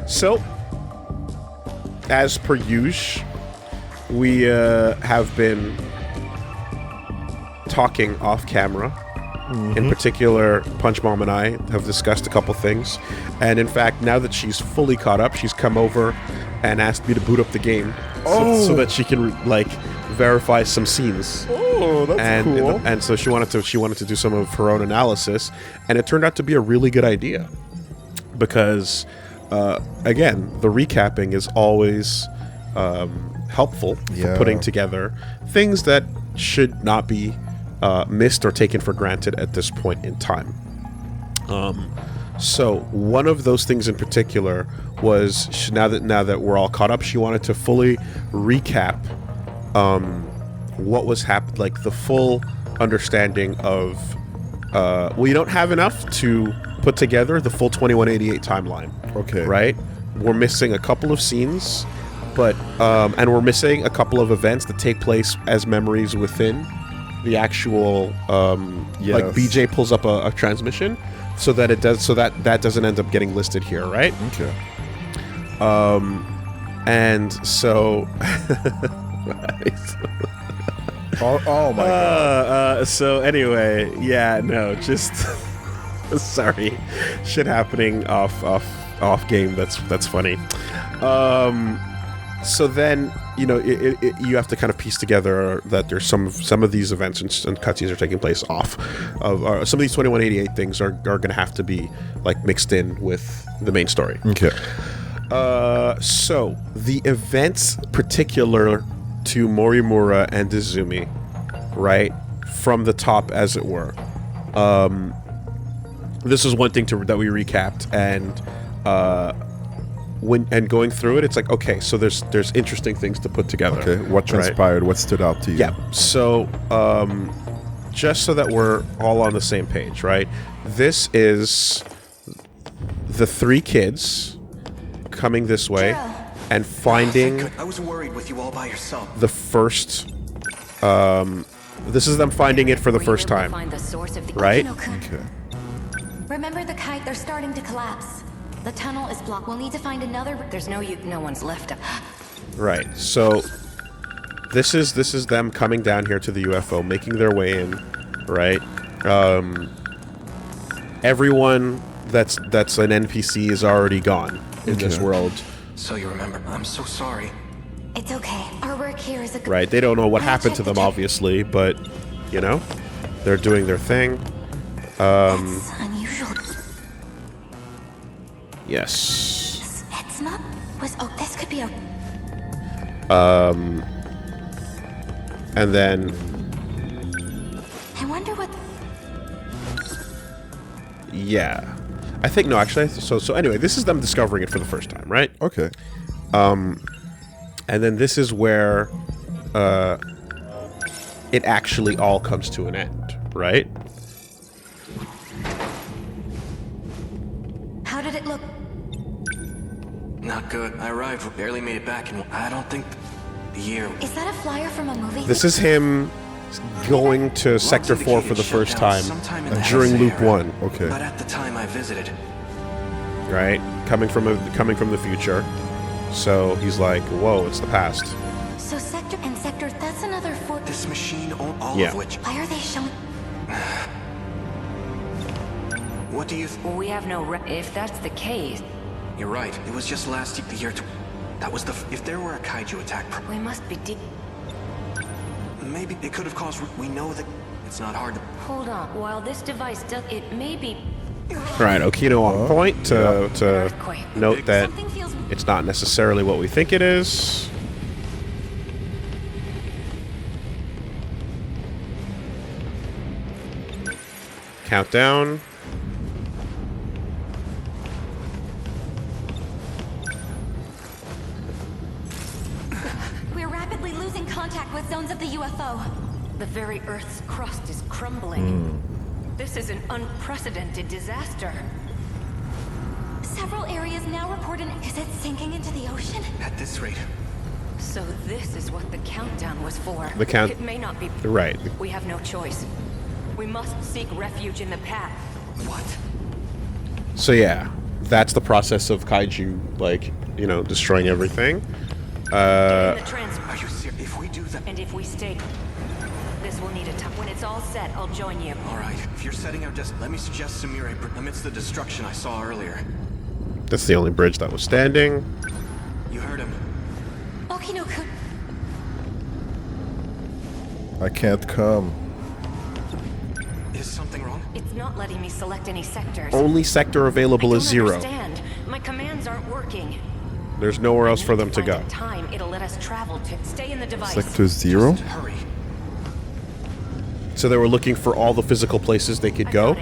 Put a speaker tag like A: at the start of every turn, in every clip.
A: So, as per usual, we have been talking off camera. In particular, Punch Mom and I have discussed a couple things. And in fact, now that she's fully caught up, she's come over and asked me to boot up the game so that she can, like, verify some scenes.
B: Oh, that's cool.
A: And so she wanted to do some of her own analysis, and it turned out to be a really good idea. Because, again, the recapping is always helpful for putting together things that should not be missed or taken for granted at this point in time. So one of those things in particular was now that we're all caught up, she wanted to fully recap what was happening, like the full understanding of. We don't have enough to put together the full 2188 timeline.
B: Okay.
A: Right? We're missing a couple of scenes, but and we're missing a couple of events that take place as memories within the actual like BJ pulls up a transmission so that it does that doesn't end up getting listed here, right?
B: Okay.
A: And so
B: oh my god.
A: So anyway, yeah, no, just sorry, shit happening off game. That's funny. So then, you know, you have to kind of piece together that there's some of these events and cutscenes are taking place off of some of these 2188 things are going to have to be like mixed in with the main story.
B: Okay.
A: So the events particular to Morimura and Izumi, right, from the top, as it were. This is one thing that we recapped, and going through it, it's like, okay, so there's interesting things to put together.
B: Okay, what transpired? Right? What stood out to you?
A: Yeah. So, just so that we're all on the same page, right? This is the three kids coming this way and finding.
C: I was worried with you all by yourself.
A: The first. This is them finding it for the first time.
D: Find the source of the
A: right?
B: Okay.
E: Remember the kite? They're starting to collapse. The tunnel is blocked. We'll need to find another.
D: There's no one's left.
A: Right. So this is them coming down here to the UFO, making their way in, right? Everyone that's an NPC is already gone in this world.
C: So you remember? I'm so sorry.
E: It's okay. Our work here is a good.
A: Right. They don't know what happened to them, obviously, but you know, they're doing their thing.
E: That's unusual.
A: Yes.
E: It's not. This could be a.
A: And then.
E: I wonder what.
A: Yeah, I think no. Actually, so anyway, this is them discovering it for the first time, right?
B: Okay.
A: And then this is where it actually all comes to an end, right?
E: How did it look?
C: Not good. I arrived, barely made it back, and I don't think the year.
E: Is that a flyer from a movie?
A: This is him going to Sector 4 for the first time during Loop 1.
B: Okay.
C: But at the time I visited.
A: Right? Coming from the future. So he's like, whoa, it's the past.
E: So Sector and Sector, that's another 4.
C: This machine, all
A: Yeah.
C: of which.
E: Why are they showing?
C: What do you?
D: We have no. If that's the case,
C: You're right. It was just last year, the year. That was the. If there were a kaiju attack,
D: we must be deep.
C: maybe it could have caused. We know that it's not hard to.
D: Hold on. While this device does, it may be.
A: Right, Okino on point to
D: Earthquake.
A: note that
E: Something feels.
A: it's not necessarily what we think it is. Countdown.
E: We're rapidly losing contact with zones of the UFO.
D: The very Earth's crust is crumbling. This is an unprecedented disaster.
E: Several areas now reported. Is it sinking into the ocean?
C: At this rate.
D: So this is what the countdown was for.
A: The count-
D: It may not be.
A: Right.
D: We have no choice. We must seek refuge in the path.
C: What?
A: So yeah, that's the process of kaiju, like, you know, destroying everything.
C: Are you serious? If we do that...
D: And if we stay... This will need a time. When it's all set, I'll join you.
C: Alright, if you're setting our let me suggest Samire amidst the destruction I saw earlier.
A: That's the only bridge that was standing.
C: You heard him.
E: Okino-kun.
B: I can't come.
C: Is something wrong?
D: It's not letting me select any sectors.
A: Only sector available is 0.
D: Understand. My commands aren't working.
A: There's nowhere else for them to go.
D: Time it'll let us travel to. Stay in the device.
B: Sector 0?
C: Just hurry.
A: So they were looking for all the physical places they could go,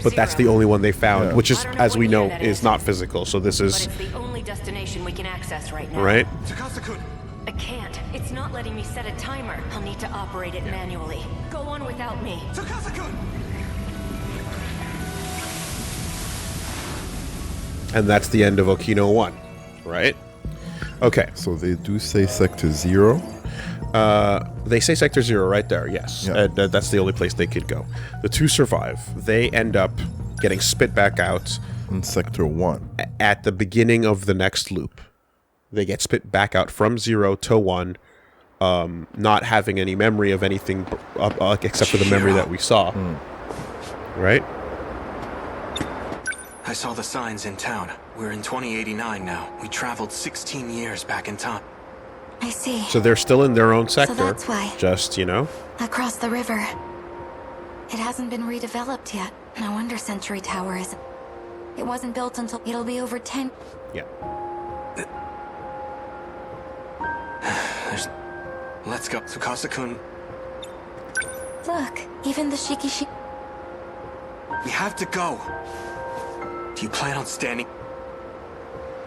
A: but that's the only one they found, which is, as we know, is not physical. So this is...
D: But it's the only destination we can access right now.
A: Right?
C: Tsukasa-kun!
D: I can't. It's not letting me set a timer. I'll need to operate it manually. Go on without me.
C: Tsukasa-kun!
A: And that's the end of Okino 1, right? Okay.
B: So they do say Sector 0?
A: They say Sector 0 right there, yes.
B: Yeah.
A: That's the only place they could go. The 2 survive. They end up getting spit back out
B: In Sector 1.
A: at the beginning of the next loop. They get spit back out from 0 to 1, not having any memory of anything except for the memory that we saw. Right?
C: I saw the signs in town. We're in 2089 now. We traveled 16 years back in time.
E: I see.
A: So they're still in their own sector.
E: that's why.
A: Just, you know?
E: Across the river. It hasn't been redeveloped yet. No wonder Century Tower isn't. It wasn't built until it'll be over 10.
A: Yeah.
C: Let's go. Tsukasa-kun,
E: Look, even the Shikishi.
C: we have to go. Do you plan on standing?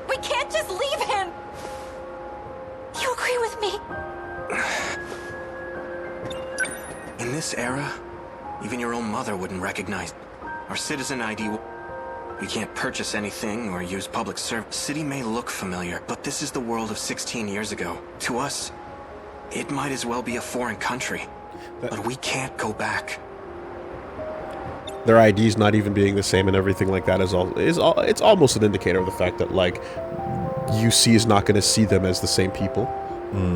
E: We can't just leave him! You agree with me?
C: In this era, even your own mother wouldn't recognize our citizen ID. We can't purchase anything or use public service. City may look familiar, but this is the world of 16 years ago. To us, it might as well be a foreign country. But we can't go back.
A: Their IDs not even being the same and everything like that it's almost an indicator of the fact that, like, UC is not going to see them as the same people.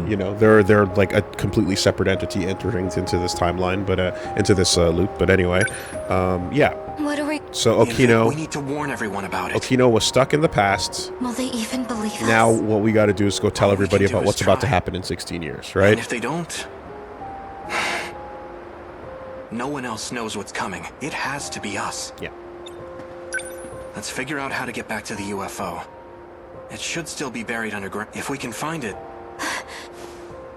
A: You know, they're like a completely separate entity entering into this timeline, but into this loop. But anyway, yeah.
E: What are we...
A: So Okino,
C: We need to warn everyone about it.
A: Okino was stuck in the past.
E: Will they even believe us?
A: Now what we got to do is go tell
C: All we
A: everybody
C: can do
A: about
C: is
A: what's about to
C: try.
A: happen in 16 years,
C: And
A: right?
C: if they don't, no one else knows what's coming. It has to be us.
A: Yeah.
C: Let's figure out how to get back to the UFO. It should still be buried underground. If we can find it,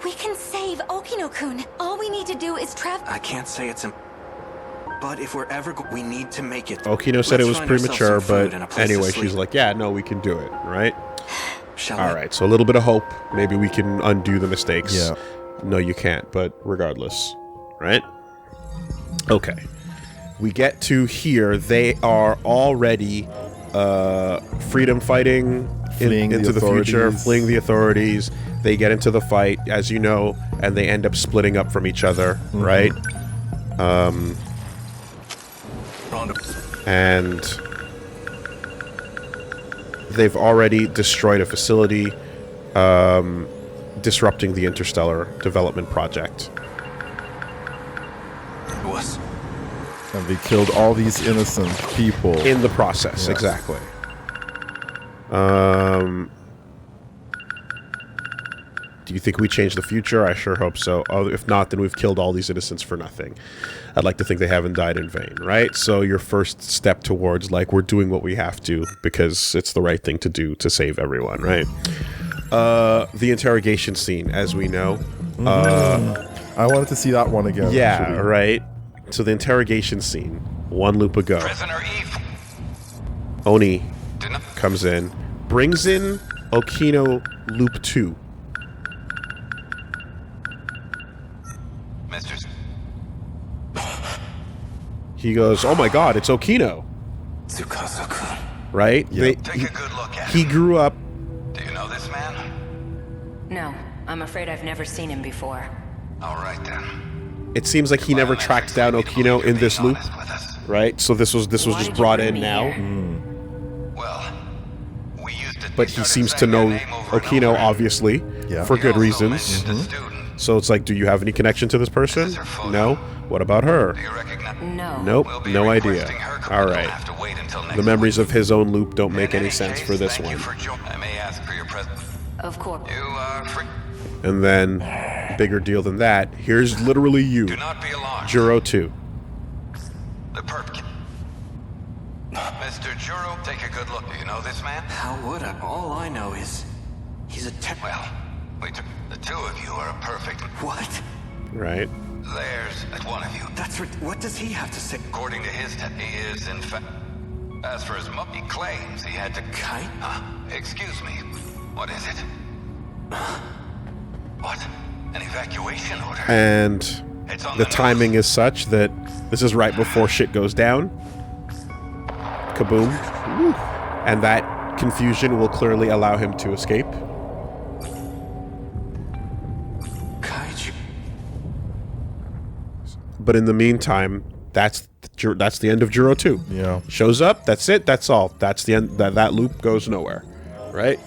E: We can save Okino-kun. All we need to do is travel...
C: I can't say it's but if we're ever we need to make it.
A: Okino said it was
C: Let's find ourselves
A: premature,
C: some food
A: but
C: and a place to
A: anyway,
C: sleep.
A: she's like, yeah, no, we can do it, right?
C: Shall we?
A: All right, so a little bit of hope. Maybe we can undo the mistakes.
B: Yeah.
A: No, you can't, but regardless, right? Okay. We get to here. They are already freedom fighting
B: Fleeing
A: into the future,
B: authorities.
A: fleeing the authorities. They get into the fight, as you know, and they end up splitting up from each other, right? And they've already destroyed a facility, disrupting the Interstellar Development Project.
C: Was.
B: And they killed all these innocent people.
A: In the process,
B: Yes.
A: exactly. Do you think we change the future? I sure hope so. If not, then we've killed all these innocents for nothing. I'd like to think they haven't died in vain, right? So your first step towards, like, we're doing what we have to because it's the right thing to do to save everyone, right? The interrogation scene, as we know.
B: I wanted to see that one again.
A: Yeah,
B: actually.
A: right? So the interrogation scene, one loop ago.
F: Prisoner Eve.
A: Oni comes in, brings in Okino loop 2.
F: Mr.
A: He goes, oh my god, it's Okino,
C: Tsukasa-kun.
A: right?
B: Yeah.
F: Take a good look at
A: He
F: him.
A: grew up,
F: Do you know this man?
D: No, I'm afraid I've never seen him before.
F: All right then.
A: it seems like he never tracked down Okino in this loop, right? So this was
D: Why
A: just
D: did you
A: brought
D: bring
A: in
D: me
A: now.
D: here?
F: Well,
A: but he seems to know Okino, obviously,
B: Yeah.
A: for good reasons. So it's like, do you have any connection to this person? No. What about her?
D: No.
A: Nope, no idea. All right. The memories of his own loop don't make any sense for this one.
F: I may ask for your presence.
D: Of course.
F: You are free.
A: And then, bigger deal than that, here's literally you,
F: Do not be alarmed.
A: Juro 2.
F: The perp. Mr. Juro, take a good look. Do you know this man?
C: How would I? All I know is he's a
F: Well, the two of you are a perfect.
C: What?
A: Right?
F: There's one of you.
C: What does he have to say?
F: According to his he is, in fact. As for his he claims he had to.
C: Kite?
F: Excuse me. What is it? What? An evacuation order?
A: And
F: It's on
A: the
F: the
A: timing is such that this is right before shit goes down. Kaboom. And that confusion will clearly allow him to escape.
C: Kaiju.
A: But in the meantime, that's the end of Juro 2.
B: Yeah.
A: Shows up, that's it, that's all. That's the end. That loop goes nowhere. Right?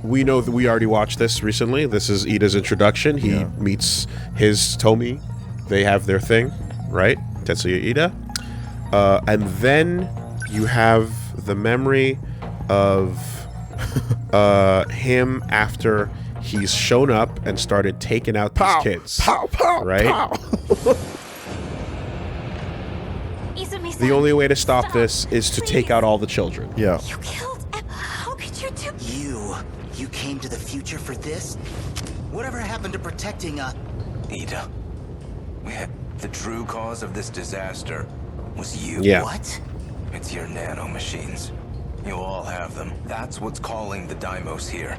A: We know that we already watched this recently. This is Ida's introduction. He meets his Tomi. They have their thing, right? Tetsuya Ida. And then you have the memory of him after he's shown up and started taking out these kids. Right? The only way to stop this is to take out all the children.
B: Yeah.
E: You killed Emma. How could you do?
G: You came to the future for this? Whatever happened to protecting
C: Ida. The true cause of this disaster was you.
A: Yeah.
G: What?
C: It's your nanomachines. You all have them. That's what's calling the Deimos here.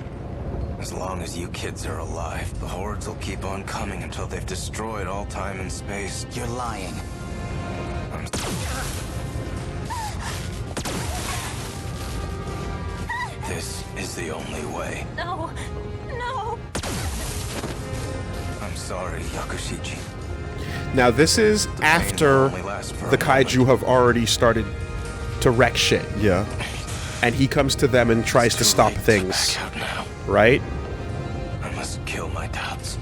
C: As long as you kids are alive, the hordes will keep on coming until they've destroyed all time and space.
G: You're lying.
C: This is the only way.
D: No. No.
C: I'm sorry, Yakushichi.
A: Now this is after
C: only lasts for a
A: the kaiju have already started to wreck shit.
B: Yeah.
A: And he comes to them and tries to
C: Too
A: stop
C: late
A: things.
C: back out now.
A: Right?
C: I must kill my doubts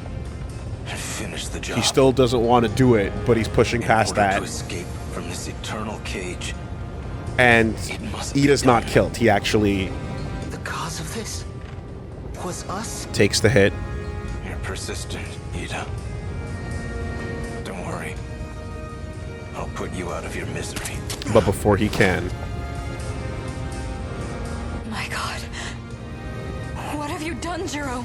C: and finish the job.
A: He still doesn't want to do it, but he's pushing
C: In
A: past
C: order
A: that.
C: to escape from this eternal cage.
A: And
C: It must be
A: Ida's not
C: done.
A: killed. He actually
G: The cause of this was us?
A: takes the hit.
C: You're persistent, Ida. Don't worry. I'll put you out of your misery.
A: But before he can,
D: My God. What have you done, Juro?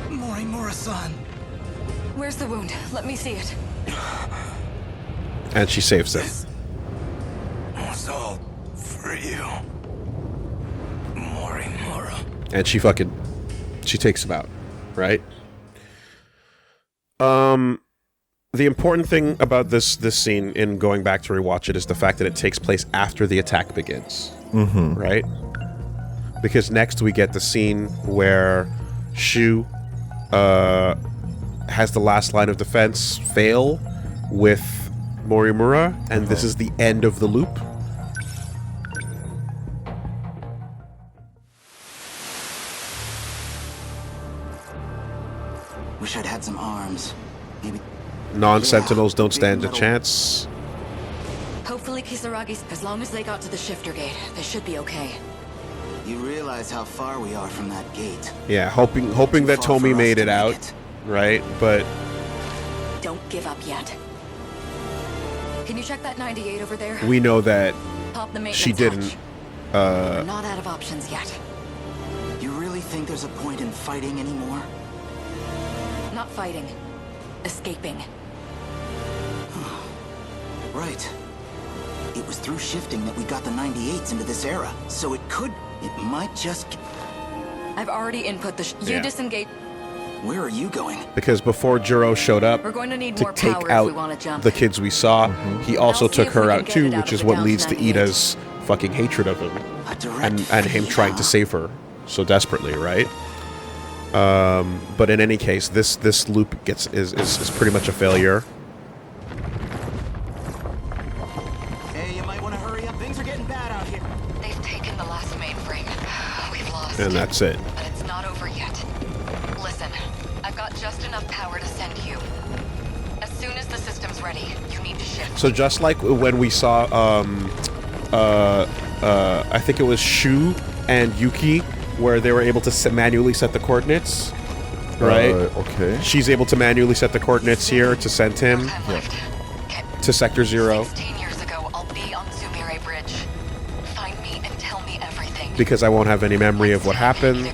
G: Morimura-san.
D: Where's the wound? Let me see it.
A: and she saves him.
C: It's all for you. Morimura.
A: And she takes him out. Right? The important thing about this scene in going back to rewatch it is the fact that it takes place after the attack begins. Mm-hmm. Right? Because next we get the scene where Shu has the last line of defense fail with Morimura, and this is the end of the loop.
G: Wish I'd had some arms. Maybe.
A: Non-Sentinels
G: Yeah,
A: don't
G: big
A: stand a
G: metal-
A: chance.
D: Hopefully Kisaragi's... As long as they got to the shifter gate, they should be okay.
G: You realize how far we are from that gate.
A: Yeah, hoping that
G: Too far
A: Tomi
G: for us
A: made
G: to
A: it
G: make
A: out,
G: it.
A: right? But
D: Don't give up yet. Can you check that 98 over there?
A: we know that
D: Pop the maintenance
A: she didn't.
D: hatch. We're not out of options yet.
G: You really think there's a point in fighting anymore?
D: Not fighting. Escaping.
G: Right. It was through shifting that we got the 98s into this era, so it might just...
D: I've already input the... You
A: Yeah.
D: disengage...
G: Where are you going?
A: Because before Juro showed up
D: We're going to need
A: to
D: more
A: take
D: power if
A: out
D: we want to jump.
A: the kids we saw, he also
D: I'll see
A: took
D: if we
A: her
D: can
A: out
D: get
A: too,
D: it out
A: which
D: of
A: is
D: the
A: what
D: down
A: leads to
D: 98.
A: Ida's fucking hatred of him
G: A direct
A: and him trying to save her so desperately, right? But in any case, this loop is pretty much a failure.
G: Wanna hurry up? Things are getting bad out here.
D: They've taken the last mainframe. We've lost.
A: And that's it.
D: But it's not over yet. Listen, I've got just enough power to send you. As soon as the system's ready, you need to shift.
A: So just like when we saw, I think it was Shu and Yuki, where they were able to manually set the coordinates, right?
B: Okay.
A: She's able to manually set the coordinates here to send him to Sector 0.
D: 16 years ago, I'll be on Sumire Bridge. Find me and tell me everything.
A: Because I won't have any memory of what happened.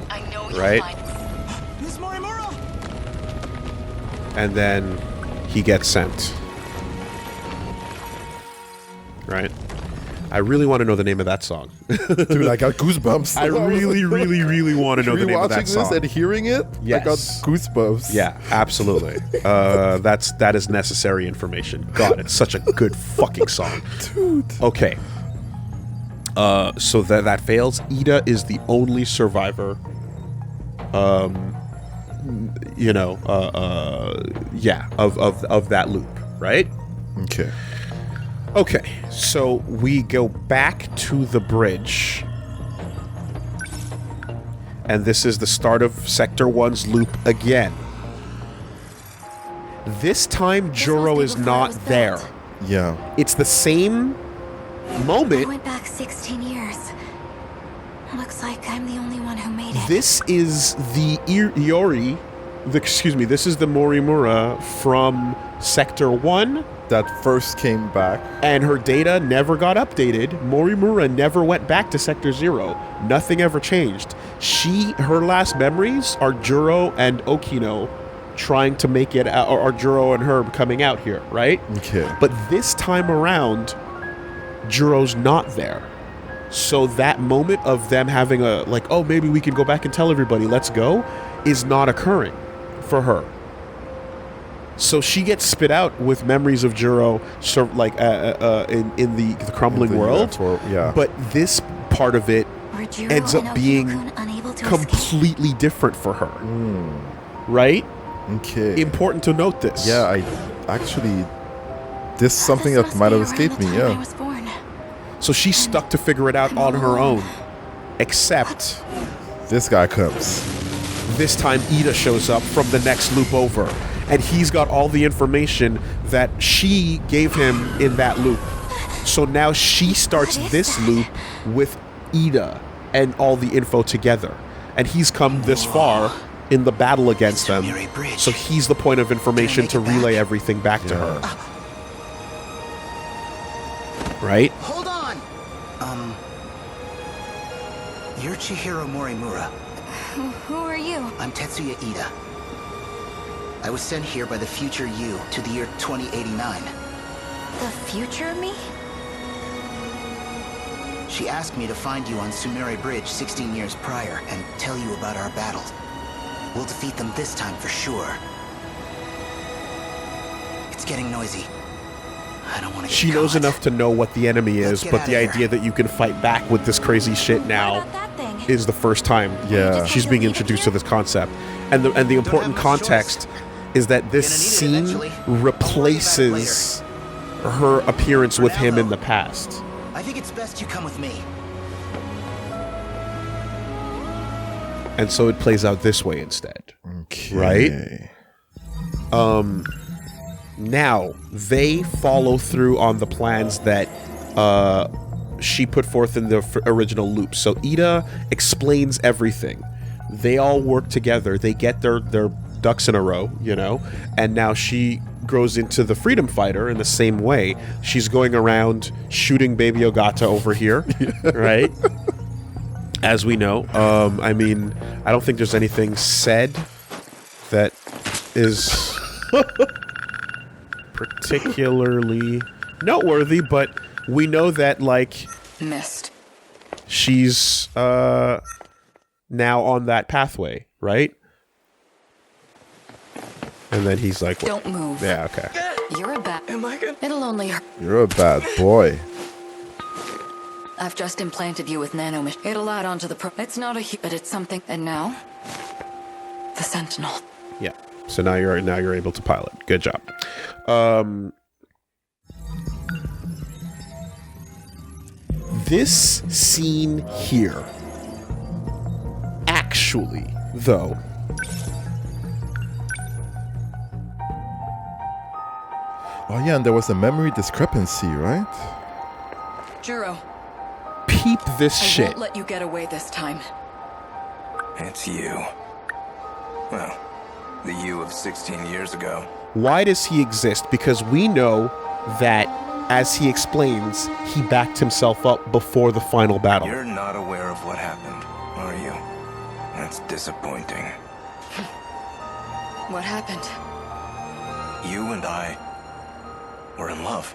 D: I know you'll
A: Right?
D: find
G: Miss Morimura!
A: And then he gets sent. Right? I really want to know the name of that song.
B: Dude, I got goosebumps.
A: I really, really, really want to know the name of that
B: Rewatching
A: song.
B: this and hearing it,
A: Yes.
B: I got goosebumps.
A: Yeah, absolutely. That is necessary information. God, it's such a good fucking song.
B: Dude.
A: Okay. So that fails. Ida is the only survivor. Of that loop, right?
B: Okay.
A: Okay, so we go back to the bridge. And this is the start of Sector 1's loop again. This time, Juro is not there.
B: Yeah.
A: It's the same
E: I
A: moment.
E: went back 16 years. Looks like I'm the only one who made it.
A: This is the Iori, this is the Morimura from Sector 1.
B: That first came back.
A: And her data never got updated. Morimura never went back to Sector 0. Nothing ever changed. Her last memories are Juro and Okino trying to make it out, or Juro and her coming out here, right?
B: Okay.
A: But this time around, Juro's not there. So that moment of them having a, like, oh, maybe we can go back and tell everybody, let's go, is not occurring for her. So she gets spit out with memories of Juro, in the crumbling world.
B: Yeah.
A: But this part of it
E: Were Juro
A: ends up
E: and
A: being
E: Okino-kun unable to escape?
A: completely different for her. Right?
B: Okay.
A: Important to note this.
B: Yeah, this is something
E: This
B: that
E: must
B: might
E: be
B: have
E: around
B: escaped
E: the
B: me,
E: time I
B: yeah.
E: was born.
A: So she's stuck to figure it out on her own. Except
B: This guy comes.
A: this time Ida shows up from the next loop over. And he's got all the information that she gave him in that loop. So now she starts
E: What is
A: this
E: that?
A: loop with Ida and all the info together. And he's come this far in the battle against them.
G: Sumire Bridge.
A: So he's the point of information to
G: Can I make it
A: relay
G: back?
A: everything back to
B: Yeah.
A: her. Right?
G: Hold on! You're Chihiro Morimura.
E: Who are you?
G: I'm Tetsuya Ida. I was sent here by the future you to the year 2089.
E: The future me?
G: She asked me to find you on Sumire Bridge 16 years prior and tell you about our battles. We'll defeat them this time for sure. It's getting noisy. I don't want to get
A: She knows
G: caught.
A: enough to know what the enemy is,
G: Let's get
A: but
G: out
A: the
G: of here.
A: idea that you can fight back with this crazy shit
E: What
A: now
E: about that thing?
A: is the first time
B: Yeah.
A: she's being introduced to this concept. And the important
G: much
A: context is that this
G: Gonna need it
A: scene
G: eventually. I'll worry about it
A: replaces her appearance with
G: now,
A: him in
G: though.
A: the past.
G: I think it's best you come with me.
A: And so it plays out this way instead.
B: Okay.
A: Right? Now, they follow through on the plans that she put forth in the original loop. So Ida explains everything. They all work together. They get their ducks in a row, and now she grows into the freedom fighter in the same way. She's going around shooting Baby Ogata over here, right? As we know. I mean, I don't think there's anything said that is particularly noteworthy, but we know that, like,
D: Missed.
A: she's now on that pathway, right? And then he's like, what?
D: Don't move.
A: Yeah, okay.
D: You're a bat. It'll only hurt.
B: You're a bad boy.
D: I've just implanted you with nanomish. It'll add on to the It's not but it's something. And now, the Sentinel.
A: Yeah. So now you're able to pilot. Good job. This scene here, actually, though,
B: Oh yeah, and there was a memory discrepancy, right?
D: Juro,
A: peep this
D: I
A: shit.
D: won't let you get away this time.
C: It's you. Well, the you of 16 years ago.
A: Why does he exist? Because we know that, as he explains, he backed himself up before the final battle.
C: You're not aware of what happened, are you? That's disappointing.
D: What happened?
C: You and I were in love.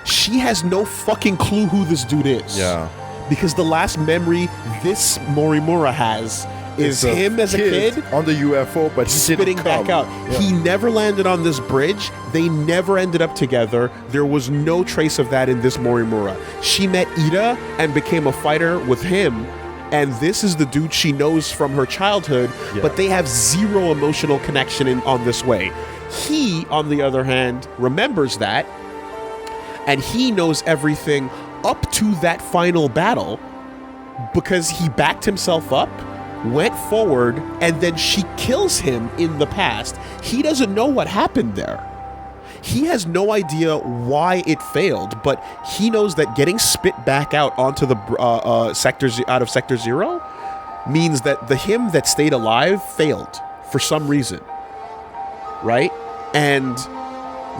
A: She has no fucking clue who this dude is.
B: Yeah.
A: Because the last memory this Morimura has is
B: It's
A: him as a kid
B: on the UFO, but he
A: spitting
B: didn't
A: back
B: come.
A: out.
B: Yeah.
A: He never landed on this bridge. They never ended up together. There was no trace of that in this Morimura. She met Ida and became a fighter with him. And this is the dude she knows from her childhood, but they have zero emotional connection on this way. He, on the other hand, remembers that, and he knows everything up to that final battle because he backed himself up, went forward, and then she kills him in the past. He doesn't know what happened there. He has no idea why it failed, but he knows that getting spit back out onto the out of Sector 0 means that the him that stayed alive failed for some reason, right? And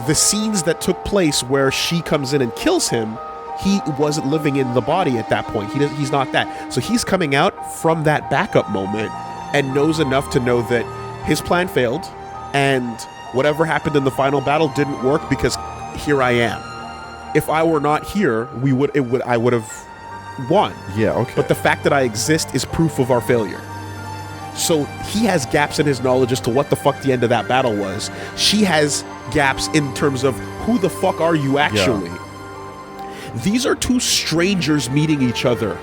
A: the scenes that took place where she comes in and kills him, he wasn't living in the body at that point. He's not that. So he's coming out from that backup moment and knows enough to know that his plan failed and whatever happened in the final battle didn't work because here I am. If I were not here, I would have won.
B: Yeah, okay.
A: But the fact that I exist is proof of our failure. So he has gaps in his knowledge as to what the fuck the end of that battle was. She has gaps in terms of who the fuck are you actually. Yeah. These are two strangers meeting each other,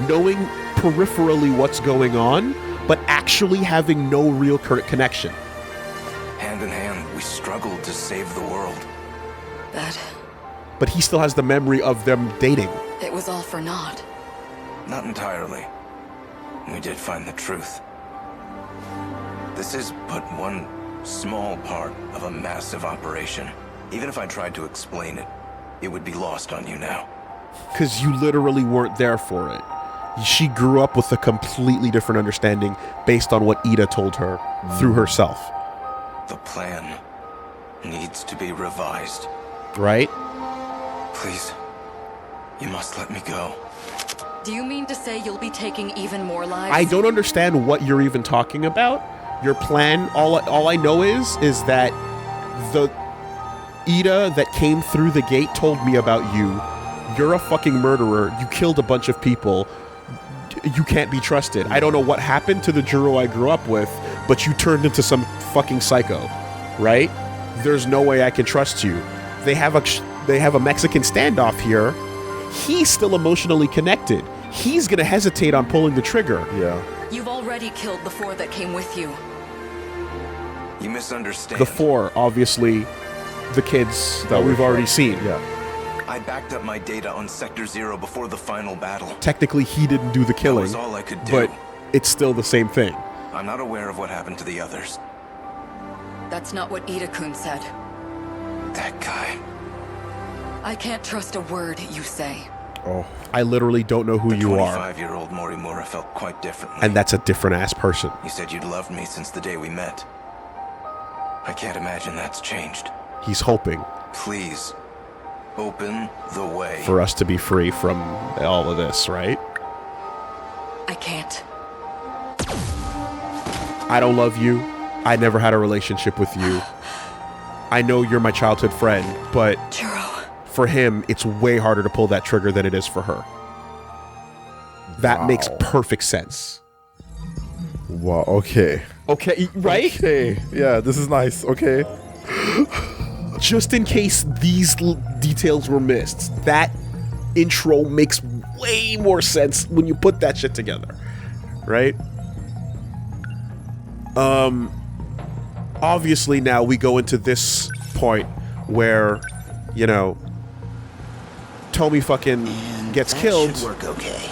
A: knowing peripherally what's going on, but actually having no real connection.
C: Hand in hand, we struggled to save the world.
A: But he still has the memory of them dating.
D: It was all for naught.
C: Not entirely. We did find the truth. This is but one small part of a massive operation. Even if I tried to explain it, it would be lost on you now.
A: Because you literally weren't there for it. She grew up with a completely different understanding based on what Ida told her through herself.
C: The plan needs to be revised.
A: Right?
C: Please, you must let me go.
D: Do you mean to say you'll be taking even more lives?
A: I don't understand what you're even talking about. Your plan, all I know is that the Ida that came through the gate told me about you. You're a fucking murderer. You killed a bunch of people. You can't be trusted. I don't know what happened to the Juro I grew up with, but you turned into some fucking psycho, right? There's no way I can trust you. They have a Mexican standoff here. He's still emotionally connected. He's gonna hesitate on pulling the trigger.
B: Yeah.
D: You've already killed the 4 that came with you.
C: You misunderstand.
A: The 4, obviously, the kids that we've already seen.
B: Yeah.
C: I backed up my data on Sector 0 before the final battle.
A: Technically, he didn't do the killing,
C: That was all I could do.
A: but it's still the same thing.
C: I'm not aware of what happened to the others.
D: That's not what Ida-kun said.
C: That guy.
D: I can't trust a word you say.
B: Oh.
A: I literally don't know who
C: The
A: you are.
C: 25-year-old Morimura felt quite differently.
A: And that's a different ass person.
C: You said you'd loved me since the day we met. I can't imagine that's changed.
A: He's hoping
C: Please, open the way.
A: for us to be free from all of this, right?
D: I can't.
A: I don't love you. I never had a relationship with you. I know you're my childhood friend, but
D: Juro.
A: for him, it's way harder to pull that trigger than it is for her. That makes perfect sense.
B: Wow, okay.
A: Okay, right?
B: Okay. Yeah, this is nice. Okay.
A: Just in case these details were missed, that intro makes way more sense when you put that shit together, right? Obviously now we go into this point where, you know, Tommy fucking
G: And
A: gets
G: that
A: killed,
G: should work okay.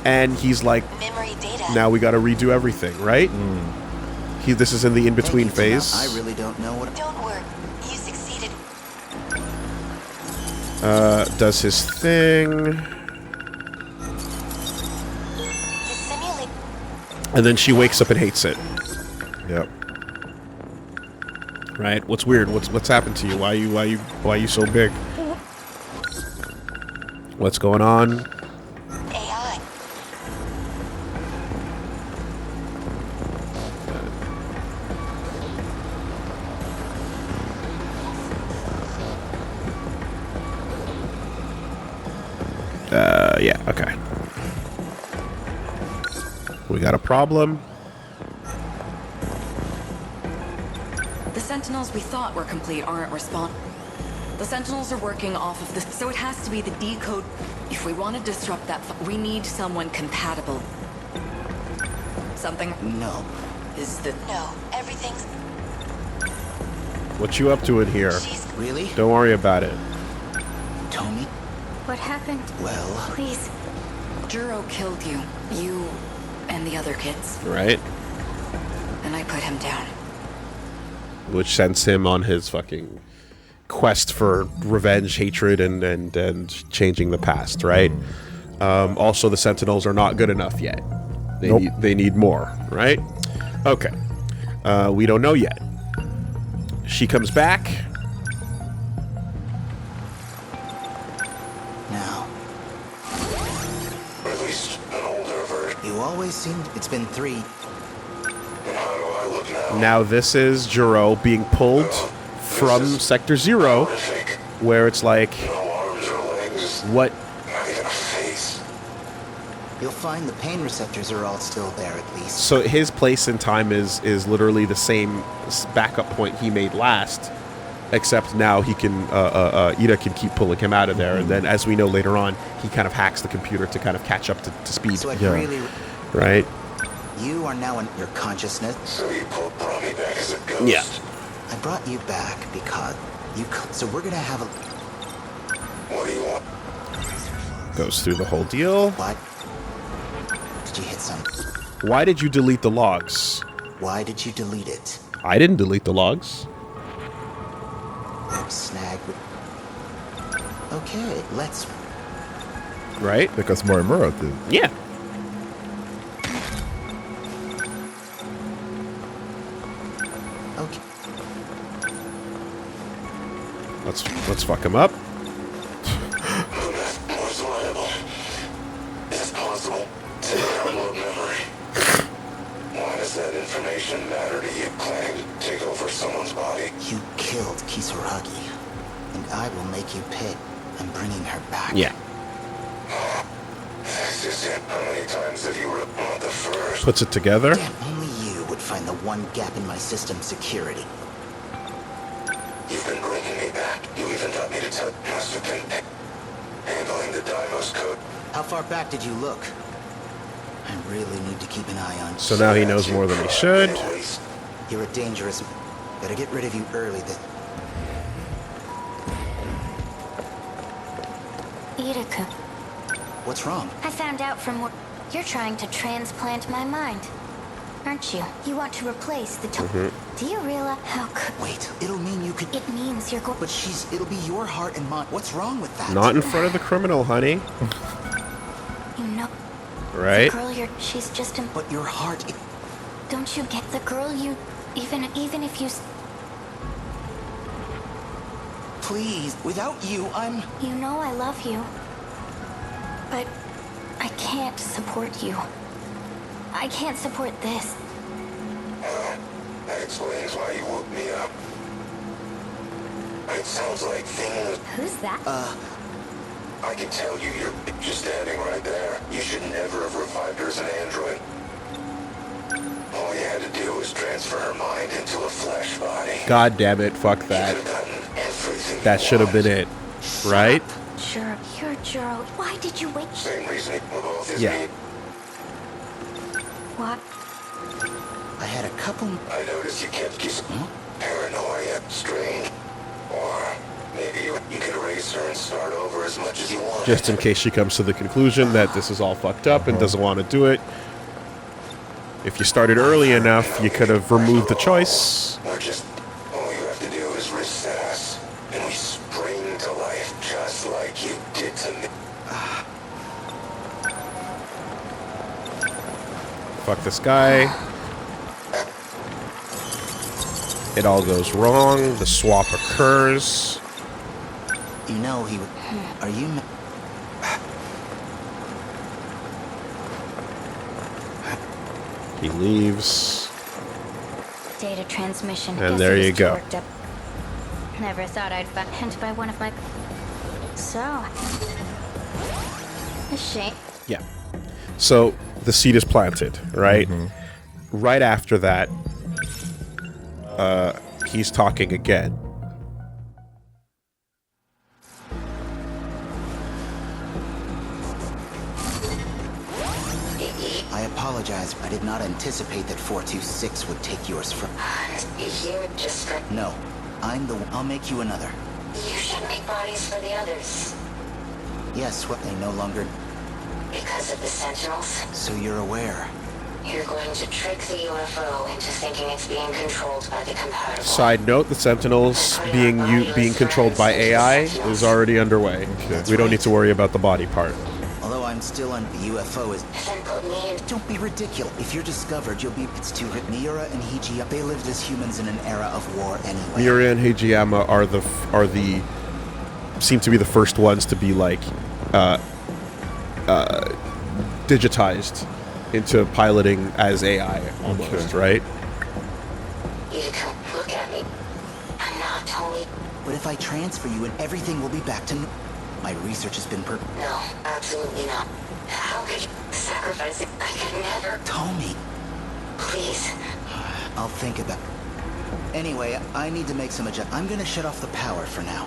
A: and he's like,
E: Memory data.
A: now we got to redo everything, right? This is in the in-between
G: Thank you,
A: phase.
G: Tina. I really don't know what.
E: Don't worry. You succeeded.
A: Does his thing,
E: The simulate.
A: and then she wakes up and hates it.
B: Yep.
A: Right? What's weird? What's happened to you? Why you so big? What's going on?
E: AI.
A: Yeah, okay. We got a problem.
D: The Sentinels we thought were complete aren't The Sentinels are working off of this, so it has to be the decode. If we want to disrupt that, we need someone compatible. Something
G: No.
D: is the...
E: No, everything's.
A: What you up to in here?
E: She's.
G: Really?
A: Don't worry about it.
G: Tommy?
E: What happened?
G: Well,
E: Please.
D: Juro killed you. You and the other kids.
A: Right?
D: And I put him down.
A: Which sends him on his fucking quest for revenge, hatred, and changing the past, right? Also, the Sentinels are not good enough yet. They need more, right? Okay. We don't know yet. She comes back.
G: now.
H: At least an older version.
G: You always seemed. It's been 3.
H: And how do I look now?
A: Now this is Juro being pulled from Sector 0,
H: Horrific.
A: where it's like,
H: No arms or legs.
A: what?
H: Not even a face.
G: You'll find the pain receptors are all still there at least.
A: So his place in time is literally the same backup point he made last, except now he can Ida can keep pulling him out of there, and then as we know later on, he kind of hacks the computer to kind of catch up to speed,
G: So I'd
B: Yeah.
G: really.
A: right?
G: You are now in your consciousness.
H: So you brought me back as a ghost.
A: Yeah.
G: I brought you back because you. So we're gonna have a.
H: What do you want?
A: Goes through the whole deal.
G: What? Did you hit some?
A: Why did you delete the logs?
G: Why did you delete it?
A: I didn't delete the logs.
G: Snag. Okay, let's.
A: Right?
B: Because Morimura did.
A: Yeah.
G: Okay.
A: Let's fuck him up.
H: Most reliable. Is it possible to download memory? Why does that information matter to you, planning to take over someone's body?
G: You killed Kisaragi, and I will make you pay. I'm bringing her back.
A: Yeah.
H: This is it. How many times have you ripped on the first?
A: Puts it together.
G: Damn, only you would find the one gap in my system security.
H: You've been bringing me back. You even taught me to tell. Must have been handling the Deimos code.
G: How far back did you look? I really need to keep an eye on.
A: So now he knows more than he should.
H: At least.
G: You're a dangerous. Better get rid of you early.
E: Irika,
G: What's wrong?
E: I found out from what you're trying to transplant my mind, aren't you? You want to replace the. Do you realize how could?
G: Wait, it'll mean you could.
E: It means you're going.
G: But it'll be your heart and mind. What's wrong with that?
A: Not in front of the criminal, honey.
E: You know,
A: Right?
E: the girl she's just in.
G: But your heart.
E: Don't you get the girl you? Even if you.
G: Please, without you, I'm.
E: You know I love you. But I can't support you. I can't support this.
H: That explains why you woke me up. It sounds like things.
E: Who's that?
H: I can tell you're just standing right there. You should never have revived her as an android. All you had to do was transfer her mind into a flesh body.
A: God damn it, fuck
H: You
A: that.
H: could have gotten everything
A: That
H: you
A: should have been
H: wanted.
A: it. Right?
E: Sure, you're Juro. Why did you wait?
H: Same reasoning with both is
A: Yeah.
H: me.
E: What?
G: I had a couple.
H: I noticed you kept paranoia, strange, or Maybe you could erase her and start over as much as you want.
A: Just in case she comes to the conclusion that this is all fucked up and doesn't want to do it. If you started early enough, you could have removed the choice.
H: Or just, all you have to do is recess, and we spring to life just like you did to me.
A: Fuck this guy. It all goes wrong. The swap occurs.
G: You know he would... Are you...
A: He leaves.
E: Data transmission.
A: And there you go.
E: Never thought I'd find hint by one of my... So... A shame.
A: Yeah. So the seed is planted, right? Right after that, he's talking again.
G: I apologize. I did not anticipate that 426 would take yours from...
I: You would just...
G: No. I'm the one. I'll make you another.
I: You should make bodies for the others.
G: Yes, what they no longer...
I: Because of the Sentinels.
G: So you're aware.
I: You're going to trick the UFO into thinking it's being controlled by the compatible.
A: Side note, the Sentinels being controlled by AI is already underway.
B: Okay.
A: We don't need to worry about the body part.
G: Although I'm still on... The UFO is...
I: Then put me in.
G: Don't be ridiculous. If you're discovered, you'll be... It's too... Miura and Hijia, they lived as humans in an era of war anyway.
A: Miura and Hijiyama are the seem to be the first ones to be like digitized into piloting as AI almost, right?
I: You can look at me. I'm not Tony.
G: But if I transfer you and everything will be back to... My research has been
I: No, absolutely not. How could you sacrifice it? I could never.
G: Tommy,
I: Please.
G: I'll think about... Anyway, I need to make some adjustments. I'm gonna shut off the power for now.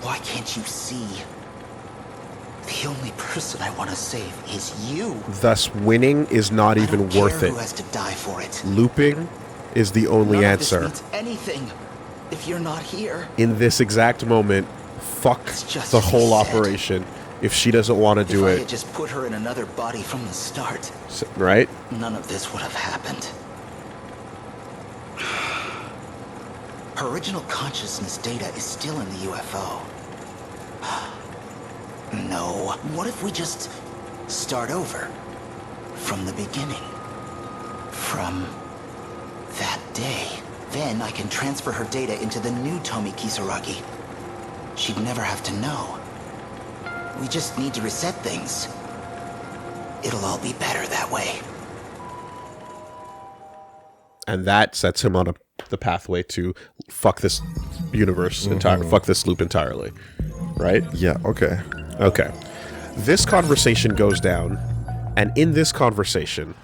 G: Why can't you see? The only person I want to save is you.
A: Thus, winning is not even
G: I don't
A: worth
G: care
A: it.
G: Who has to die for it?
A: Looping is the only
G: None
A: answer.
G: Of this means anything if you're not here.
A: In this exact moment, fuck
G: It's just
A: the
G: as he
A: whole
G: said.
A: operation if she doesn't want to do
G: If I
A: it,
G: had just put her in another body from the start,
A: right?
G: none of this would have happened. Her original consciousness data is still in the UFO. No. What if we just start over? From the beginning. From that day. Then I can transfer her data into the new Tomi Kisaragi. She'd never have to know. We just need to reset things. It'll all be better that way.
A: And that sets him on the pathway to fuck this universe entirely, fuck this loop entirely, right?
B: Yeah, okay.
A: Okay. This conversation goes down, and in this conversation,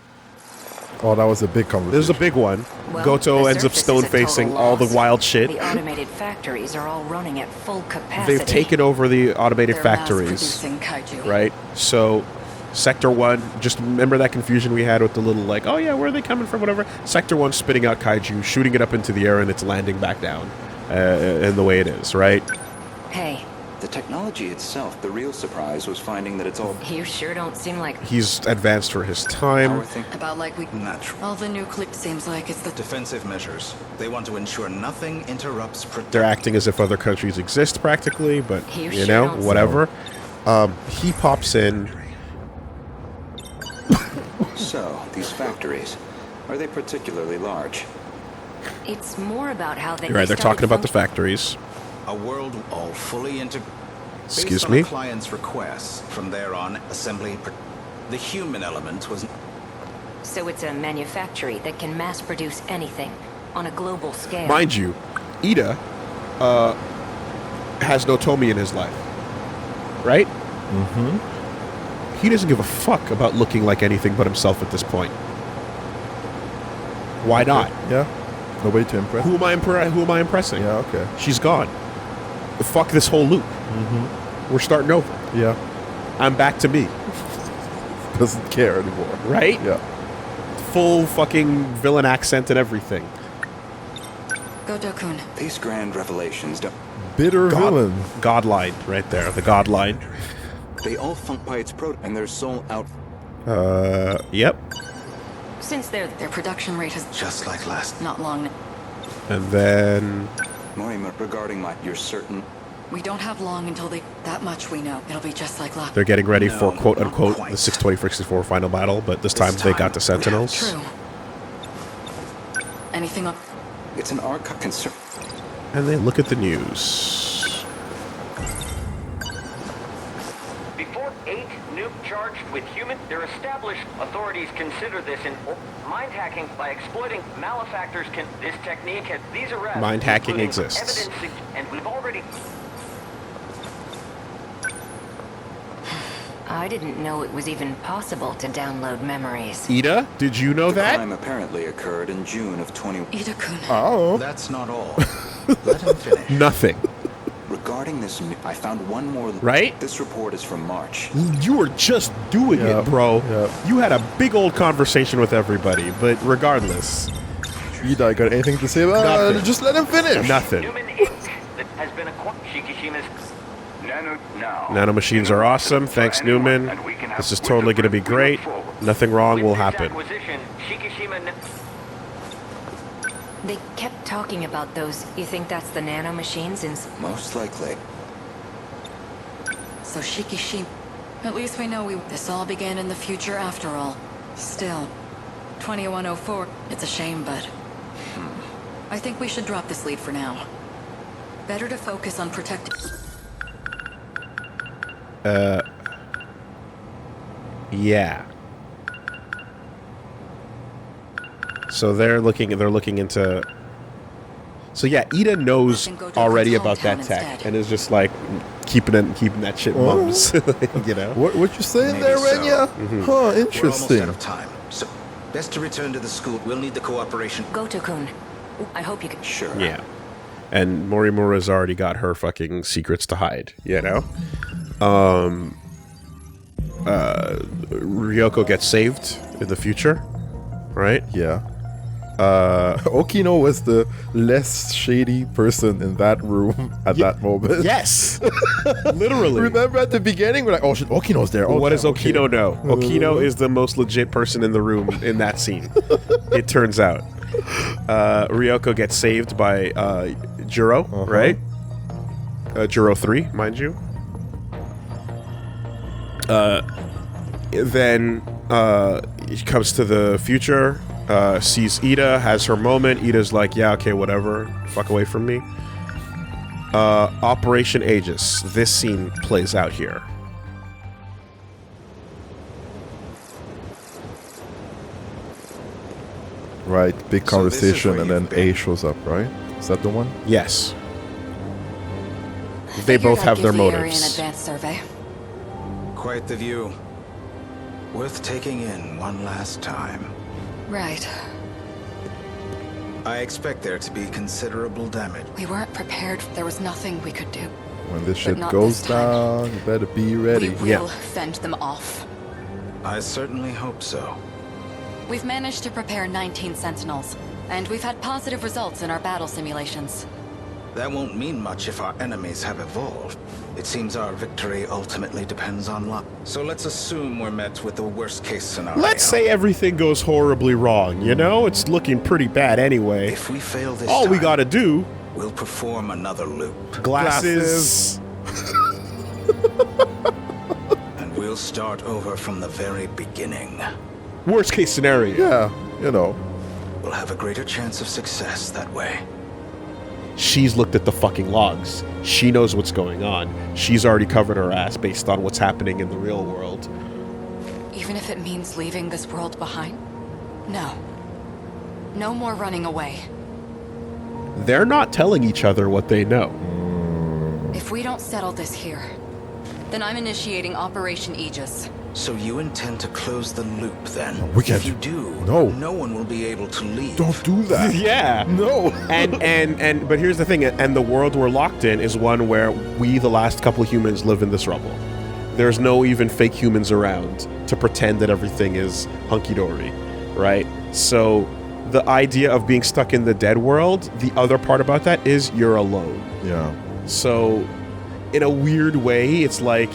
B: Oh, that was a big conversation.
A: there's a big one.
D: Well,
A: Goto
D: the
A: ends up
D: surface is a
A: stone-facing
D: total
A: all the
D: loss.
A: wild shit.
D: The automated factories are all running at full capacity.
A: They've taken over the automated
D: They're
A: factories,
D: mass-producing kaiju.
A: right? So, Sector 1, just remember that confusion we had with the little, like, oh yeah, where are they coming from, whatever. Sector 1 spitting out kaiju, shooting it up into the air, and it's landing back down in the way it is, right?
D: Hey,
J: The technology itself, the real surprise was finding that it's all
D: you sure don't seem like
A: He's advanced for his time.
J: power thing.
D: about like we
J: Natural.
D: all the nuclear seems like it's the
K: Defensive measures. They want to ensure nothing interrupts
A: They're acting as if other countries exist practically, but
D: You
A: you
D: sure
A: know,
D: don't
A: whatever. He pops in.
J: So, these factories, are they particularly large?
D: it's more about how they
A: You're right, they're
D: started
A: talking about the
D: function-
A: factories.
K: a world all fully integrated.
A: Excuse
K: Based on
A: me?
K: the client's requests, from there on, assembly. The human element was.
D: So it's a manufactory that can mass produce anything on a global scale.
A: Mind you, Ida has no Tomi in his life, right? He doesn't give a fuck about looking like anything but himself at this point. Why not?
B: Yeah. Nobody to impress.
A: Who am I impressing?
B: Yeah, okay.
A: She's gone. Fuck this whole loop. We're starting over.
B: Yeah.
A: I'm back to me,
B: Doesn't care anymore.
A: right?
B: Yeah.
A: Full fucking villain accent and everything.
D: Goto-kun.
J: These grand revelations don't...
B: Bitter villain.
A: God line right there. The God line.
J: They all funk by its and their soul out...
A: Yep.
D: Since their production rate has
J: Just like last...
D: not long.
A: And then...
J: Mortimer, regarding you're certain...
D: We don't have long until they... That much we know. It'll be just like last.
A: They're getting ready for
J: No,
A: quote-unquote
J: not quite.
A: the 620-64 final battle, but this time they got the Sentinels.
D: True. Anything on...
J: It's an archive concern.
A: And they look at the news.
L: Before 8 nuke charged with human, their established authorities consider this in mind hacking by exploiting malefactors. This technique has these arrests.
A: Mind hacking
L: including
A: exists.
L: Evidence, and we've already.
M: I didn't know it was even possible to download memories.
A: Ida, did you know
J: The
A: that?
J: crime apparently occurred in June of 20...
D: Ida-kun.
B: Oh.
J: That's not all. Let him finish.
A: Nothing.
J: Regarding this, I found one more...
A: Right?
J: This report is from March.
A: You were just doing
B: Yep.
A: it, bro.
B: Yep.
A: You had a big old conversation with everybody, but regardless,
B: Ida, got anything to say about it?
A: Nothing.
B: Just let him finish.
A: nothing.
L: Human ink that has been acquired. Shikishima's
A: Nanomachines are awesome. Thanks, Newman. This is totally going to be great. Nothing wrong will happen.
L: Acquisition, Shikishima.
M: They kept talking about those. You think that's the nanomachines in...
J: Most likely.
D: So Shikishima. At least we know this all began in the future after all. Still, 2104. It's a shame, but I think we should drop this lead for now. Better to focus on protecting.
A: Yeah. So they're looking into. So yeah, Ida knows already about that tech and is just like keeping that shit mums, you know.
B: What you saying
J: Maybe
B: there,
J: so.
B: Renya? Huh,
J: We're almost
B: interesting.
J: out of time. So, best to return to the school. We'll need the cooperation.
M: Goto-kun. I hope you can...
J: Sure.
A: Yeah. And Morimura's already got her fucking secrets to hide, you know. Ryoko gets saved in the future, right?
B: Yeah. Okino was the less shady person in that room at that moment.
A: Yes, literally.
B: Remember at the beginning, we're like, "Oh shit, Okino's there."
A: What does
B: okay.
A: Okino know? Okino is the most legit person in the room in that scene. It turns out. Ryoko gets saved by Juro, right? Juro 3, mind you. Then he comes to the future, sees Ida, has her moment. Ida's like, yeah, okay, whatever. Fuck away from me. Operation Aegis. This scene plays out here.
B: Right, big
J: So this is
B: conversation,
J: where
B: and then
J: you've been.
B: A shows up, right? Is that the one?
A: Yes. They both have their
D: An
A: motives.
D: advanced survey.
J: Quite the view. Worth taking in one last time.
D: Right.
J: I expect there to be considerable damage.
D: We weren't prepared. There was nothing we could do.
B: When this
D: But
B: shit
D: not
B: goes
D: this time.
B: down, you better be ready.
D: We will fend them off.
J: I certainly hope so.
D: We've managed to prepare 19 Sentinels, and we've had positive results in our battle simulations.
J: That won't mean much if our enemies have evolved. It seems our victory ultimately depends on luck. So let's assume we're met with the worst case scenario.
A: Let's say everything goes horribly wrong, you know? It's looking pretty bad anyway.
J: If we fail this
A: All we
J: time,
A: gotta do...
J: we'll perform another loop.
A: Glasses.
J: And we'll start over from the very beginning.
A: Worst case scenario.
B: Yeah, you know.
J: We'll have a greater chance of success that way.
A: She's looked at the fucking logs. She knows what's going on. She's already covered her ass based on what's happening in the real world.
D: Even if it means leaving this world behind? No. No more running away.
A: They're not telling each other what they know.
D: If we don't settle this here, then I'm initiating Operation Aegis.
J: So you intend to close the loop then?
B: We can't.
J: If you do, no one will be able to leave.
B: Don't do that.
A: Yeah.
B: No.
A: and but here's the thing, and the world we're locked in is one where we, the last couple of humans, live in this rubble. There's no even fake humans around to pretend that everything is hunky-dory, right? So the idea of being stuck in the dead world, the other part about that is you're alone.
B: Yeah.
A: So, in a weird way, it's like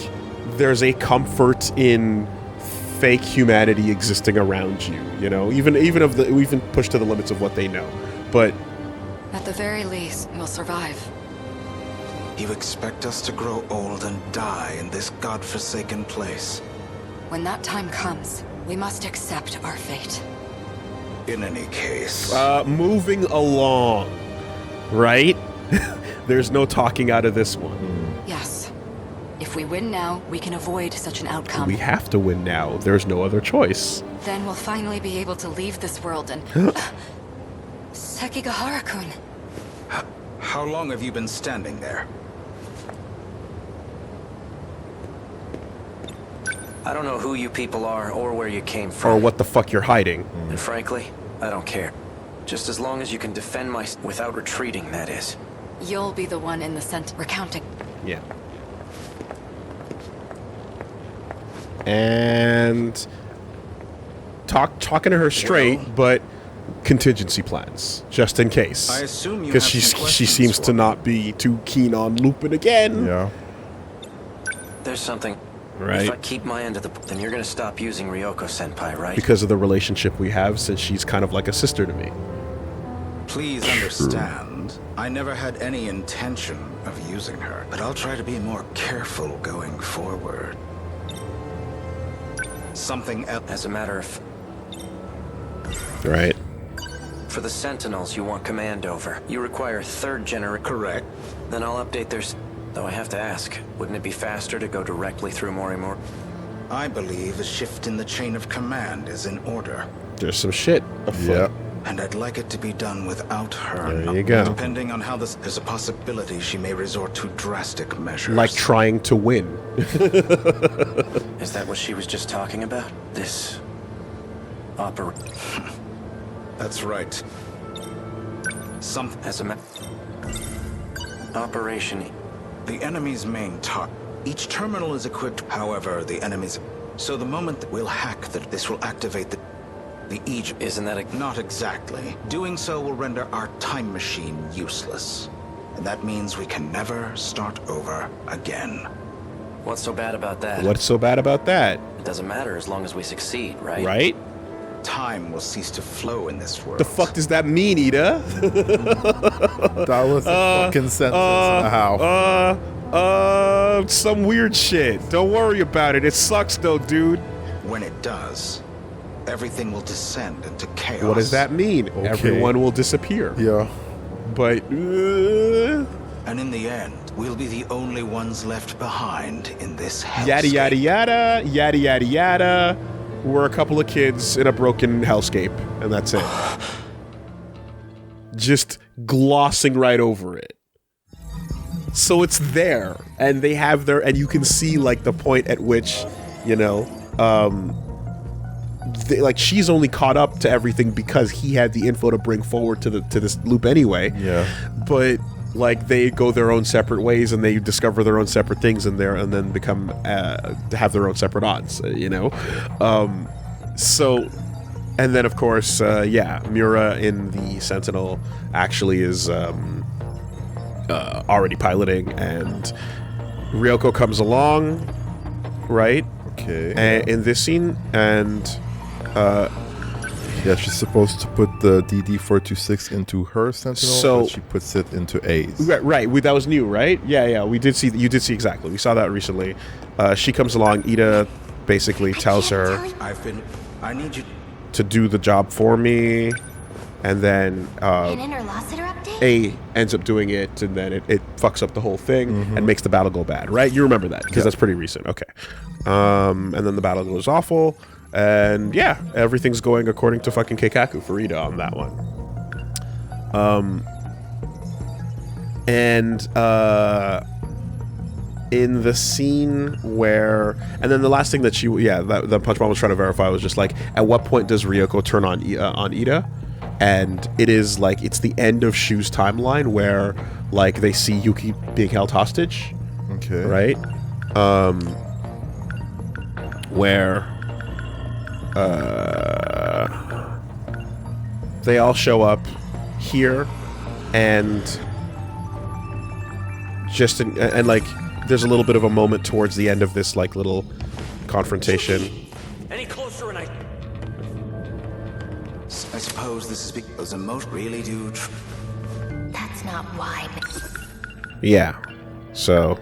A: there's a comfort in fake humanity existing around you. You know, even pushed to the limits of what they know. But
D: at the very least, we'll survive.
J: You expect us to grow old and die in this godforsaken place?
D: When that time comes, we must accept our fate.
J: In any case...
A: moving along, right? There's no talking out of this one.
D: Yes. If we win now, we can avoid such an outcome.
A: We have to win now. There's no other choice.
D: Then we'll finally be able to leave this world and... Sekigahara-kun.
J: How long have you been standing there?
C: I don't know who you people are or where you came from.
A: Or what the fuck you're hiding.
C: And frankly, I don't care. Just as long as you can defend without retreating, that is.
D: You'll be the one in the recounting.
A: Yeah. And talking to her straight, but contingency plans just in case.
J: I assume you
A: because she seems to not be too keen on looping again.
B: Yeah.
C: There's something.
A: Right.
C: If I keep my end of then you're gonna stop using Ryoko-senpai, right?
A: Because of the relationship we have, since she's kind of like a sister to me.
J: Please understand, I never had any intention of using her, but I'll try to be more careful going forward. Something else.
C: As a matter of...
A: Right.
C: For the Sentinels, you want command over. You require third generation.
J: Correct.
C: Then I'll update their... Though I have to ask, wouldn't it be faster to go directly through Morimori?
J: I believe a shift in the chain of command is in order.
A: There's some shit afoot.
B: Yep.
J: And I'd like it to be done without her.
A: There you go.
J: Depending on how this... There's a possibility she may resort to drastic measures.
A: Like trying to win.
C: Is that what she was just talking about? This...
J: That's right.
C: As a Operation...
J: The enemy's main target. Each terminal is equipped, however, the enemy's... So the moment that we'll hack that, this will activate the Aegis.
C: Isn't that
J: Not exactly. Doing so will render our time machine useless. And that means we can never start over again.
C: What's so bad about that?
A: What's so bad about that?
C: It doesn't matter as long as we succeed, right?
A: Right?
J: Time will cease to flow in this world.
A: The fuck does that mean, Ida?
B: That was a fucking sentence and a half.
A: Some weird shit. Don't worry about it. It sucks though, dude.
J: When it does, everything will descend into chaos.
A: What does that mean?
B: Okay.
A: Everyone will disappear.
B: Yeah.
A: But...
J: And in the end, we'll be the only ones left behind in this hellscape.
A: Yada yada yada, yada yada yada. We're a couple of kids in a broken hellscape, and that's it. Just glossing right over it. So it's there, and they have their, and you can see like the point at which, you know, like she's only caught up to everything because he had the info to bring forward to this loop anyway.
B: Yeah.
A: But like they go their own separate ways and they discover their own separate things in there and then become have their own separate odds, you know. So, and then of course, yeah, Mura in the Sentinel actually is already piloting, and Ryoko comes along, right?
B: Okay.
A: In this scene, and
B: yeah, she's supposed to put the DD-426 into her Sentinel,
A: so
B: but she puts it into A's.
A: Right. That was new, right? Yeah. We did see. You did see exactly. We saw that recently. She comes along. Ida basically tells her,
J: I need you
A: to do the job for me, and then
E: An interlocutor update?
A: A ends up doing it, and then it fucks up the whole thing and makes the battle go bad, right? You remember that because that's pretty recent. Okay. And then the battle goes awful. And yeah, everything's going according to fucking Keikaku for Ida on that one. In the scene where, and then the last thing that the Punch Mom was trying to verify was just like, at what point does Ryoko turn on Ida? And it is like, it's the end of Shu's timeline where like they see Yuki being held hostage.
B: Okay.
A: Right? Where they all show up here, and just and like there's a little bit of a moment towards the end of this like little confrontation.
L: Any closer and
J: I suppose this is because emotions really do.
E: That's not why.
A: Yeah. So.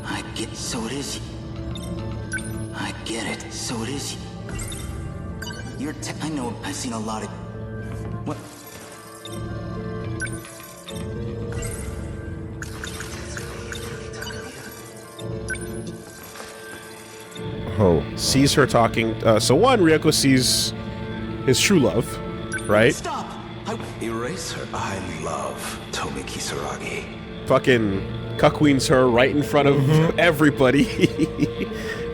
G: I get. So it is. I get it. So it is. You're. I know. I've seen a lot of. What?
B: Oh.
A: Sees her talking. So one, Ryoko sees his true love, right?
G: Stop!
J: Eraser. I love Tomi Kisaragi.
A: Fucking cuckweens her right in front of everybody,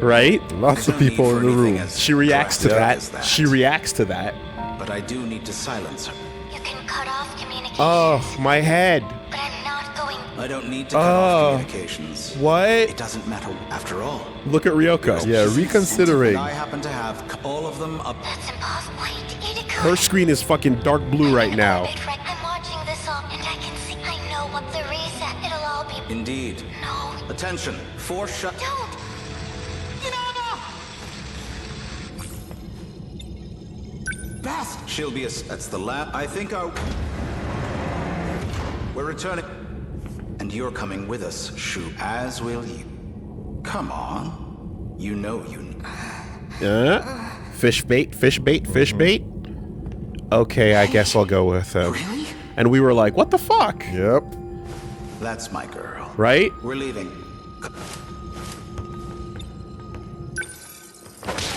A: right?
B: Lots of people in the room.
A: She reacts to that. She reacts to that.
J: But I do need to silence her.
E: You can cut off communication.
A: Oh, my head.
E: But I'm not going.
J: I don't need to cut off communications.
A: What?
J: It doesn't matter after all.
A: Look at Ryoko.
B: Yeah, reconsidering.
J: I happen to have all of them up.
E: That's impossible.
A: Her screen is fucking dark blue right now.
E: I'm watching this all, and I can see. I know what the reason. It'll all be.
J: Indeed.
E: No.
J: Attention. 4 shut.
E: Don't.
J: Bast. She'll be a. That's the lab. I think our. We're returning. And you're coming with us, Shu. As will you. Come on. You know you.
A: Fish bait, fish bait, fish bait. Okay, I guess I'll go with him.
G: Really?
A: And we were like, what the fuck?
B: Yep.
J: That's my girl.
A: Right?
J: We're leaving.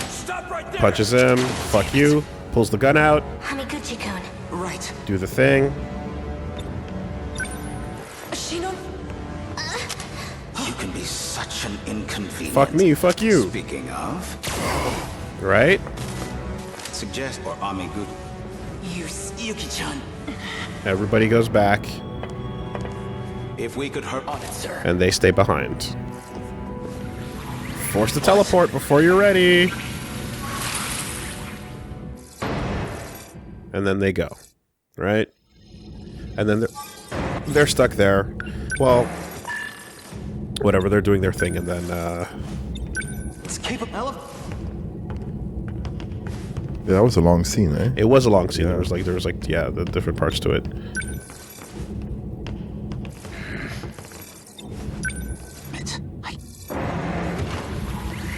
L: Stop right there.
A: Punches him. Fuck you. Pulls the gun out.
E: Hamiguchi-kun.
G: Right.
A: Do the thing.
L: Shino?
J: You can be such an inconvenience.
A: Fuck me, fuck you.
J: Speaking of,
A: Right?
J: suggest or Amigu.
G: Yuki-chan.
A: Everybody goes back,
J: If we could hurt
G: On it, sir.
A: and they stay behind. Force to teleport before you're ready. And then they go. Right? And then they're stuck there. Well, whatever, they're doing their thing, and then,
G: It's capable.
B: Yeah, that was a long scene, eh?
A: it was a long scene. There was like, yeah, the different parts to it.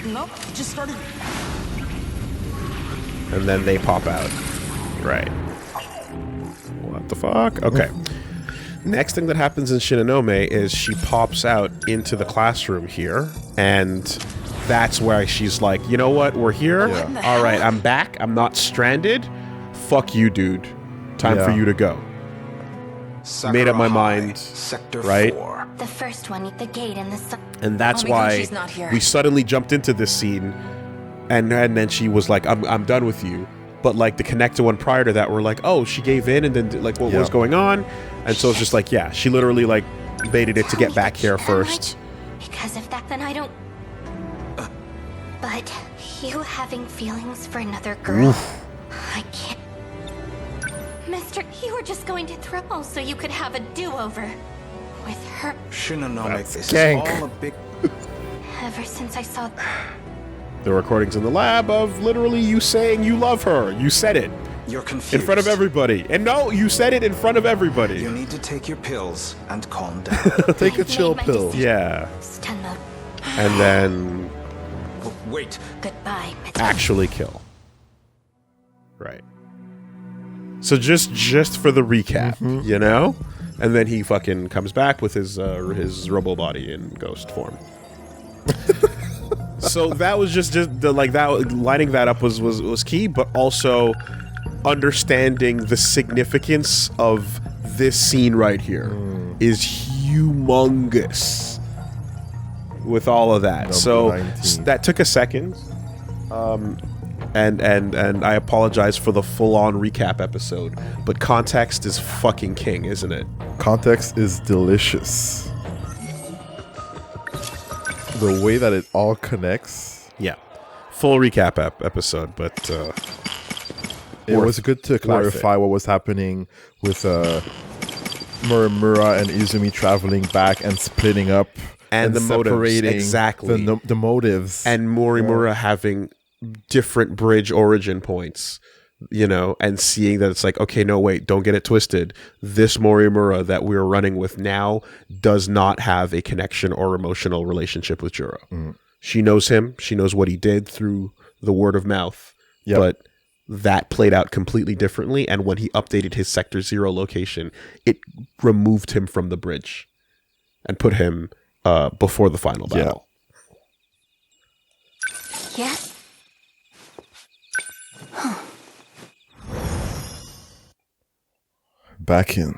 G: Nope. Just started.
A: And then they pop out. Right. What the fuck? Okay. Next thing that happens in Shinonome is she pops out into the classroom here, and that's where she's like, you know what? We're here.
B: Yeah.
A: All right, I'm back. I'm not stranded. Fuck you, dude. Time for
B: Yeah.
A: you to go. Made up my mind.
J: Sector
A: Right?
J: 4.
E: The first one, the gate and the sun.
A: And that's
D: Oh my God,
A: why
D: she's not here.
A: we suddenly jumped into this scene, and then she was like, I'm done with you. But like the connected one prior to that, we're like, oh, she gave in, and then like what was going on? And so it's just like, yeah, she literally like baited it to get back here first.
E: Because of that, then I don't. But you having feelings for another girl, I can't. Mister, you were just going to throw so you could have a do-over with her.
J: Shinonome, this
B: gank.
J: is all a big.
E: Ever since I saw.
A: The recordings in the lab of literally you saying you love her. You said it
J: You're confused.
A: in front of everybody. And no, you said it in front of everybody.
J: You need to take your pills and calm down.
B: Take a
E: I've
B: chill
E: made my
B: pill.
E: decision.
A: Yeah.
E: Stun mode.
A: And then
J: Wait.
E: Goodbye.
A: actually kill. Right. So just for the recap, you know? And then he fucking comes back with his robo body in ghost form. So that was just the, like that lining that up was key, but also understanding the significance of this scene right here is humongous with all of that. So
B: 19.
A: that took a second. And I apologize for the full-on recap episode, but context is fucking king, isn't it?
B: Context is delicious. The way that it all connects.
A: Yeah. Full recap episode, but
B: It was good to clarify what was happening with Muramura and Izumi traveling back and splitting up
A: and the motives, exactly,
B: the motives,
A: and Morimura having different bridge origin points, you know, and seeing that it's like, okay, no, wait, don't get it twisted. This Morimura that we're running with now does not have a connection or emotional relationship with Juro. She knows him. She knows what he did through the word of mouth, but that played out completely differently. And when he updated his Sector 0 location, it removed him from the bridge and put him before the final battle.
E: Yes?
B: Back in